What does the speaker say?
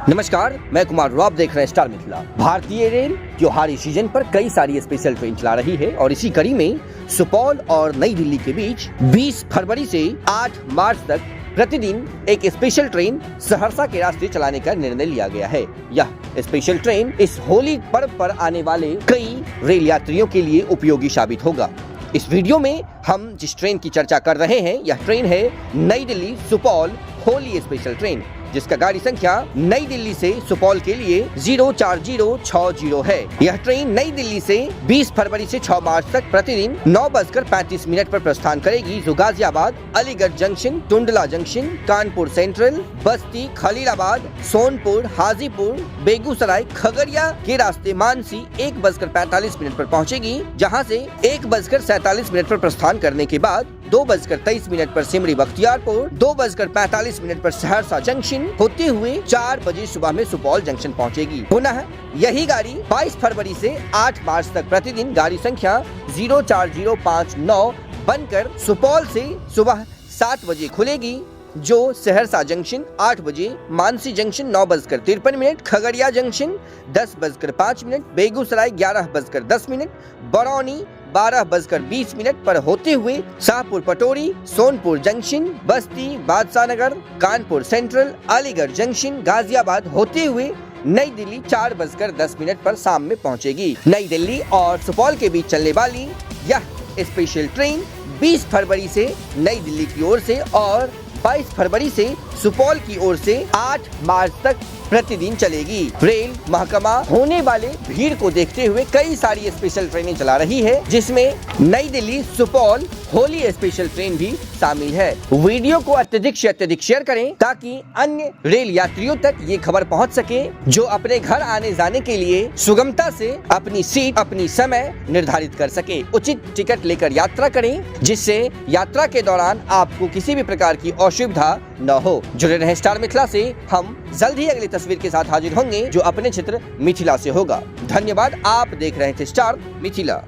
नमस्कार, मैं कुमार राव, देख रहे हैं स्टार मिथिला। भारतीय रेल त्योहारी सीजन पर कई सारी स्पेशल ट्रेन चला रही है और इसी कड़ी में सुपौल और नई दिल्ली के बीच 20 फरवरी से 8 मार्च तक प्रतिदिन एक स्पेशल ट्रेन सहरसा के रास्ते चलाने का निर्णय लिया गया है। यह स्पेशल ट्रेन इस होली पर्व पर आने वाले कई रेल यात्रियों के लिए उपयोगी साबित होगा। इस वीडियो में हम जिस ट्रेन की चर्चा कर रहे हैं, यह ट्रेन है नई दिल्ली सुपौल होली स्पेशल ट्रेन, जिसका गाड़ी संख्या नई दिल्ली से सुपौल के लिए 04060 है। यह ट्रेन नई दिल्ली से 20 फरवरी से 6 मार्च तक प्रतिदिन 9:35 पर प्रस्थान करेगी, जो Ghaziabad, Aligarh junction, Tundla junction, Kanpur central, बस्ती, खलीलाबाद, सोनपुर, हाजीपुर, बेगूसराय, खगड़िया के रास्ते मानसी 1:45 पर पहुंचेगी, जहां से 1:47 पर प्रस्थान करने के बाद 2:23 पर सिमरी बख्तियारपुर, 2:45 पर सहरसा जंक्शन होते हुए 4 बजे सुबह में सुपौल जंक्शन पहुंचेगी। पुनः यही गाड़ी 22 फरवरी से 8 मार्च तक प्रतिदिन गाड़ी संख्या 04059 बनकर सुपौल से सुबह 7 बजे खुलेगी, जो सहरसा जंक्शन 8 बजे, मानसी जंक्शन 9:53, खगड़िया जंक्शन 10:05, बेगूसराय 11:10, बरौनी 12:20 पर होते हुए शाहपुर पटोरी, सोनपुर जंक्शन, बस्ती, बादशाह नगर, कानपुर सेंट्रल, अलीगढ़ जंक्शन, गाजियाबाद होते हुए नई दिल्ली 4:10 पर शाम में पहुंचेगी। नई दिल्ली और सुपौल के बीच चलने वाली यह स्पेशल ट्रेन 20 फरवरी से नई दिल्ली की ओर से और 22 फरवरी से सुपौल की ओर से 8 मार्च तक प्रतिदिन चलेगी। रेल महकमा होने वाले भीड़ को देखते हुए कई सारी स्पेशल ट्रेनें चला रही है, जिसमें नई दिल्ली सुपौल होली स्पेशल ट्रेन भी शामिल है। वीडियो को अत्यधिक से अत्यधिक शेयर करें ताकि अन्य रेल यात्रियों तक ये खबर पहुंच सके, जो अपने घर आने जाने के लिए सुगमता से अपनी सीट, अपनी समय निर्धारित कर सके। उचित टिकट लेकर यात्रा करें, जिससे यात्रा के दौरान आपको किसी भी प्रकार की असुविधा न हो। जुड़े रहें स्टार मिथिला से, हम जल्द ही अगली तस्वीर के साथ हाजिर होंगे, जो अपने क्षेत्र मिथिला से होगा। धन्यवाद, आप देख रहे थे स्टार मिथिला।